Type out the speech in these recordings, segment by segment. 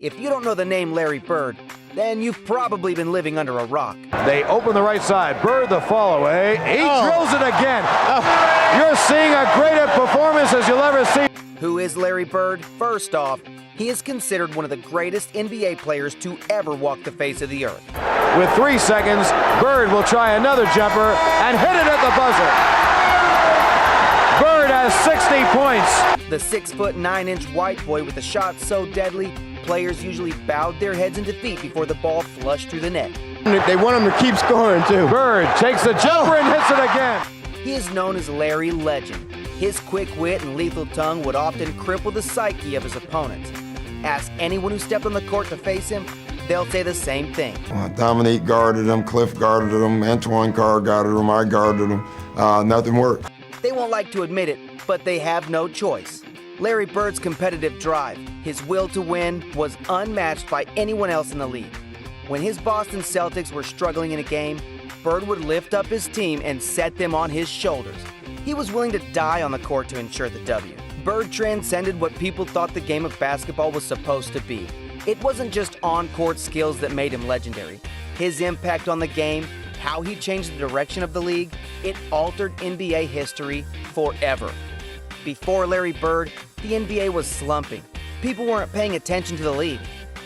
If you don't know the name Larry Bird, then you've probably been living under a rock. They open the right side. Bird the follow away. He drills it again. You're seeing a great performance as you'll ever see. Who is Larry Bird? First off, he is considered one of the greatest NBA players to ever walk the face of the earth. With 3 seconds, Bird will try another jumper and hit it at the buzzer. Bird has 60 points. The 6'9" white boy with a shot so deadly, players usually bowed their heads in defeat before the ball flushed through the net. They want him to keep scoring, too. Bird takes the jumper and hits it again. He is known as Larry Legend. His quick wit and lethal tongue would often cripple the psyche of his opponents. Ask anyone who stepped on the court to face him, they'll say the same thing. Dominique guarded him, Cliff guarded him, Antoine Carr guarded him, I guarded him. Nothing worked. They won't like to admit it, but they have no choice. Larry Bird's competitive drive, his will to win, was unmatched by anyone else in the league. When his Boston Celtics were struggling in a game, Bird would lift up his team and set them on his shoulders. He was willing to die on the court to ensure the W. Bird transcended what people thought the game of basketball was supposed to be. It wasn't just on-court skills that made him legendary. His impact on the game, how he changed the direction of the league, it altered NBA history forever. Before Larry Bird, the NBA was slumping. People weren't paying attention to the league.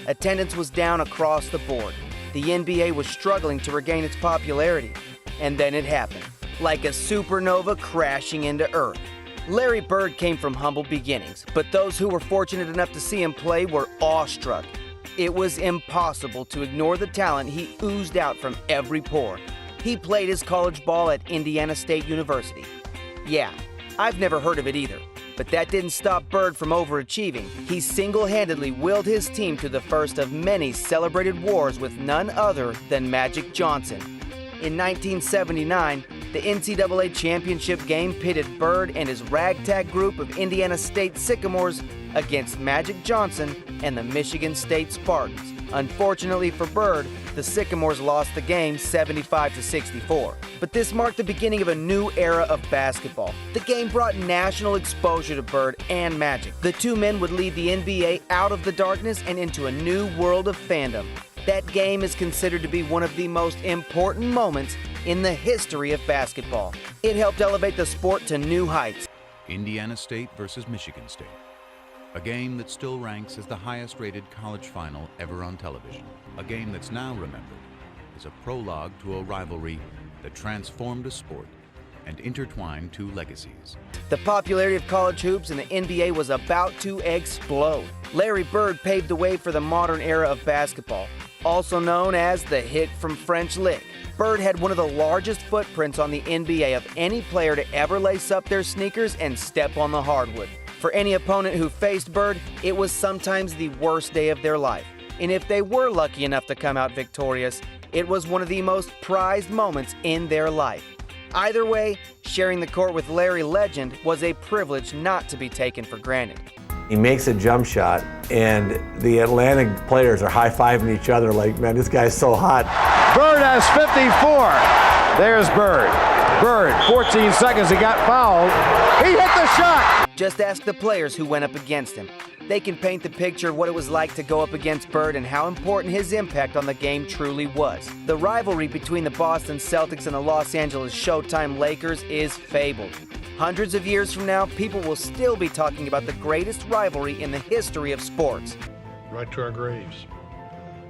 Attendance was down across the board. The NBA was struggling to regain its popularity. And then it happened, like a supernova crashing into Earth. Larry Bird came from humble beginnings, but those who were fortunate enough to see him play were awestruck. It was impossible to ignore the talent he oozed out from every pore. He played his college ball at Indiana State University. Yeah, I've never heard of it either, but that didn't stop Bird from overachieving. He single-handedly willed his team to the first of many celebrated wars with none other than Magic Johnson. In 1979, the NCAA championship game pitted Bird and his ragtag group of Indiana State Sycamores against Magic Johnson and the Michigan State Spartans. Unfortunately for Bird, the Sycamores lost the game 75-64. But this marked the beginning of a new era of basketball. The game brought national exposure to Bird and Magic. The two men would lead the NBA out of the darkness and into a new world of fandom. That game is considered to be one of the most important moments in the history of basketball. It helped elevate the sport to new heights. Indiana State versus Michigan State. A game that still ranks as the highest-rated college final ever on television. A game that's now remembered as a prologue to a rivalry that transformed a sport and intertwined two legacies. The popularity of college hoops in the NBA was about to explode. Larry Bird paved the way for the modern era of basketball, also known as the hit from French Lick. Bird had one of the largest footprints on the NBA of any player to ever lace up their sneakers and step on the hardwood. For any opponent who faced Bird, it was sometimes the worst day of their life. And if they were lucky enough to come out victorious, it was one of the most prized moments in their life. Either way, sharing the court with Larry Legend was a privilege not to be taken for granted. He makes a jump shot, and the Atlanta players are high-fiving each other like, man, this guy's so hot. Bird has 54. There's Bird. Bird, 14 seconds, he got fouled. He hit the shot. Just ask the players who went up against him. They can paint the picture of what it was like to go up against Bird and how important his impact on the game truly was. The rivalry between the Boston Celtics and the Los Angeles Showtime Lakers is fabled. Hundreds of years from now, people will still be talking about the greatest rivalry in the history of sports. Right to our graves.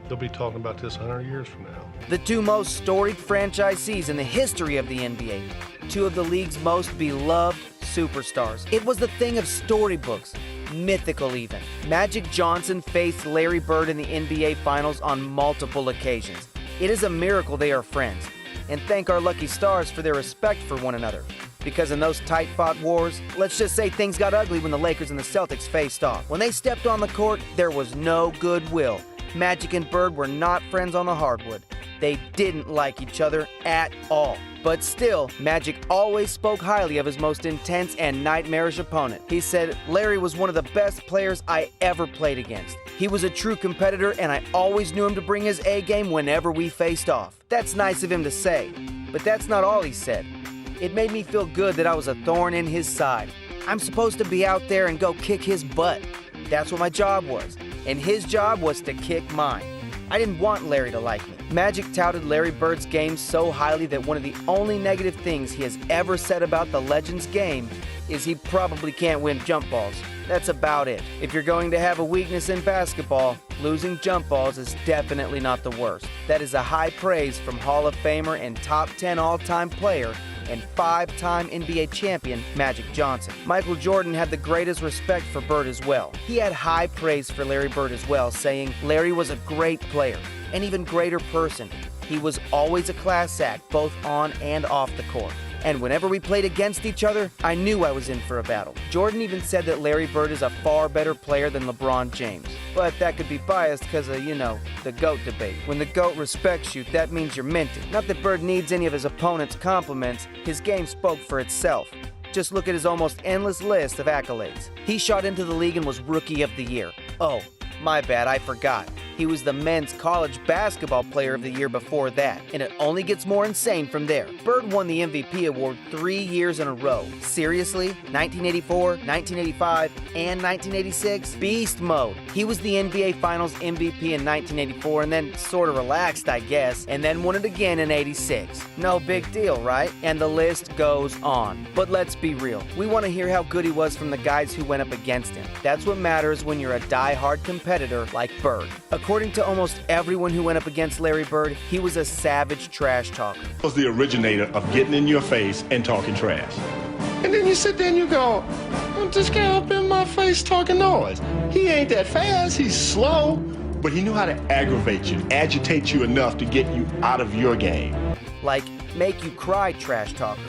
They'll be talking about this 100 years from now. The two most storied franchisees in the history of the NBA, two of the league's most beloved superstars. It was the thing of storybooks, mythical even. Magic Johnson faced Larry Bird in the NBA Finals on multiple occasions. It is a miracle they are friends, and thank our lucky stars for their respect for one another. Because in those tight-fought wars, let's just say things got ugly when the Lakers and the Celtics faced off. When they stepped on the court, there was no goodwill. Magic and Bird were not friends on the hardwood. They didn't like each other at all. But still, Magic always spoke highly of his most intense and nightmarish opponent. He said, Larry was one of the best players I ever played against. He was a true competitor, and I always knew him to bring his A game whenever we faced off. That's nice of him to say, but that's not all he said. It made me feel good that I was a thorn in his side. I'm supposed to be out there and go kick his butt. That's what my job was. and his job was to kick mine. I didn't want Larry to like me. Magic touted Larry Bird's game so highly that one of the only negative things he has ever said about the Legends game is he probably can't win jump balls. That's about it. If you're going to have a weakness in basketball, losing jump balls is definitely not the worst. That is a high praise from Hall of Famer and top 10 all-time player and 5-time NBA champion Magic Johnson. Michael Jordan had the greatest respect for Bird as well. He had high praise for Larry Bird as well, saying Larry was a great player, an even greater person. He was always a class act, both on and off the court. And whenever we played against each other, I knew I was in for a battle. Jordan even said that Larry Bird is a far better player than LeBron James. But that could be biased because of, the GOAT debate. When the GOAT respects you, that means you're minted. Not that Bird needs any of his opponent's compliments. His game spoke for itself. Just look at his almost endless list of accolades. He shot into the league and was Rookie of the Year. Oh, my bad, I forgot. He was the men's college basketball player of the year before that, and it only gets more insane from there. Bird won the MVP award 3 years in a row. Seriously? 1984, 1985, and 1986? Beast mode. He was the NBA Finals MVP in 1984 and then sort of relaxed, I guess, and then won it again in 86. No big deal, right? And the list goes on. But let's be real. We want to hear how good he was from the guys who went up against him. That's what matters when you're a die-hard competitor like Bird. According to almost everyone who went up against Larry Bird, he was a savage trash talker. Was the originator of getting in your face and talking trash. And then you sit there and you go, well, this guy up in my face talking noise. He ain't that fast, he's slow, but he knew how to aggravate you, agitate you enough to get you out of your game. Like, make you cry trash talker.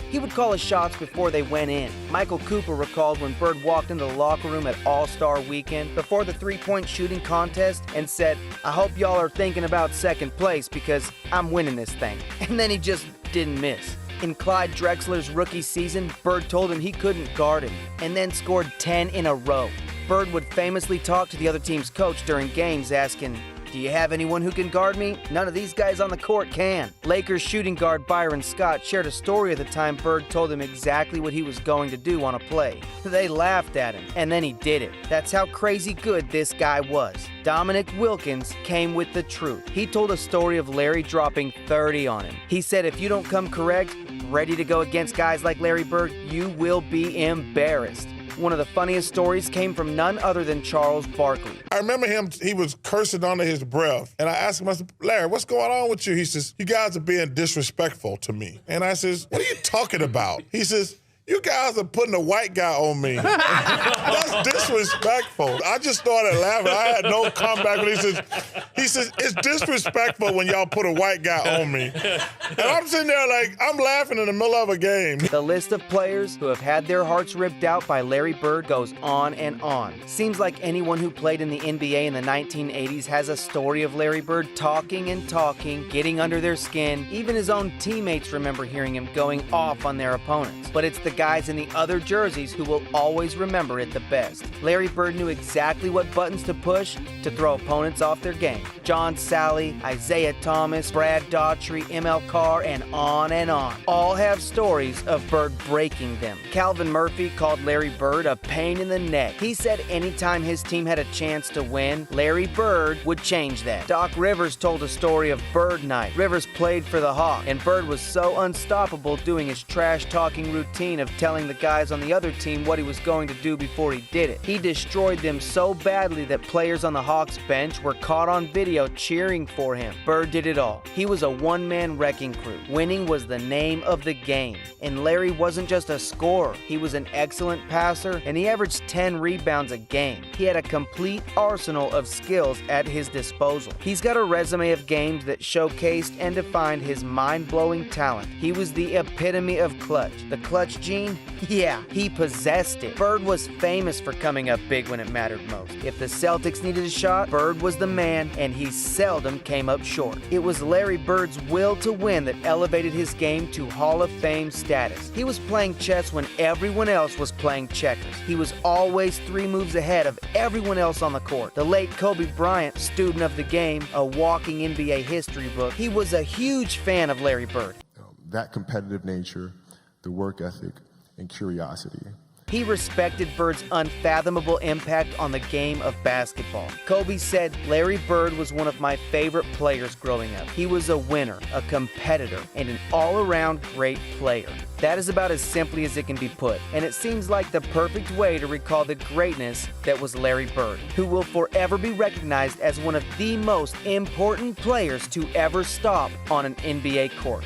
He would call his shots before they went in. Michael Cooper recalled when Bird walked into the locker room at All-Star Weekend before the three-point shooting contest and said, I hope y'all are thinking about second place because I'm winning this thing. And then he just didn't miss. In Clyde Drexler's rookie season, Bird told him he couldn't guard him and then scored 10 in a row. Bird would famously talk to the other team's coach during games asking, do you have anyone who can guard me? None of these guys on the court can. Lakers shooting guard Byron Scott shared a story of the time Bird told him exactly what he was going to do on a play. They laughed at him, and then he did it. That's how crazy good this guy was. Dominic Wilkins came with the truth. He told a story of Larry dropping 30 on him. He said if you don't come correct, ready to go against guys like Larry Bird, you will be embarrassed. One of the funniest stories came from none other than Charles Barkley. I remember him, he was cursing under his breath. And I asked him, I said, Larry, what's going on with you? He says, you guys are being disrespectful to me. And I says, what are you talking about? He says, you guys are putting a white guy on me. That's disrespectful. I just started laughing. I had no comeback. But he says, it's disrespectful when y'all put a white guy on me. And I'm sitting there like, I'm laughing in the middle of a game. The list of players who have had their hearts ripped out by Larry Bird goes on and on. Seems like anyone who played in the NBA in the 1980s has a story of Larry Bird talking and talking, getting under their skin. Even his own teammates remember hearing him going off on their opponents. But it's the guys in the other jerseys who will always remember it the best. Larry Bird knew exactly what buttons to push to throw opponents off their game. John Sally, Isaiah Thomas, Brad Daughtry, ML Carr, and on all have stories of Bird breaking them. Calvin Murphy called Larry Bird a pain in the neck. He said anytime his team had a chance to win, Larry Bird would change that. Doc Rivers told a story of Bird Night. Rivers played for the Hawks, and Bird was so unstoppable doing his trash-talking routine of telling the guys on the other team what he was going to do before he did it. He destroyed them so badly that players on the Hawks bench were caught on video cheering for him. Bird did it all. He was a one-man wrecking crew. Winning was the name of the game. And Larry wasn't just a scorer. He was an excellent passer, and he averaged 10 rebounds a game. He had a complete arsenal of skills at his disposal. He's got a resume of games that showcased and defined his mind-blowing talent. He was the epitome of clutch. The clutch gene? Yeah, he possessed it. Bird was famous for coming up big when it mattered most. If the Celtics needed a shot, Bird was the man, and he seldom came up short. It was Larry Bird's will to win that elevated his game to Hall of Fame status. He was playing chess when everyone else was playing checkers. He was always 3 moves ahead of everyone else on the court. The late Kobe Bryant, student of the game, a walking NBA history book, he was a huge fan of Larry Bird. That competitive nature, the work ethic, and curiosity He respected Bird's unfathomable impact on the game of basketball. Kobe said, "Larry Bird was one of my favorite players growing up. He was a winner, a competitor, and an all-around great player." That is about as simply as it can be put, and it seems like the perfect way to recall the greatness that was Larry Bird, who will forever be recognized as one of the most important players to ever stop on an NBA court.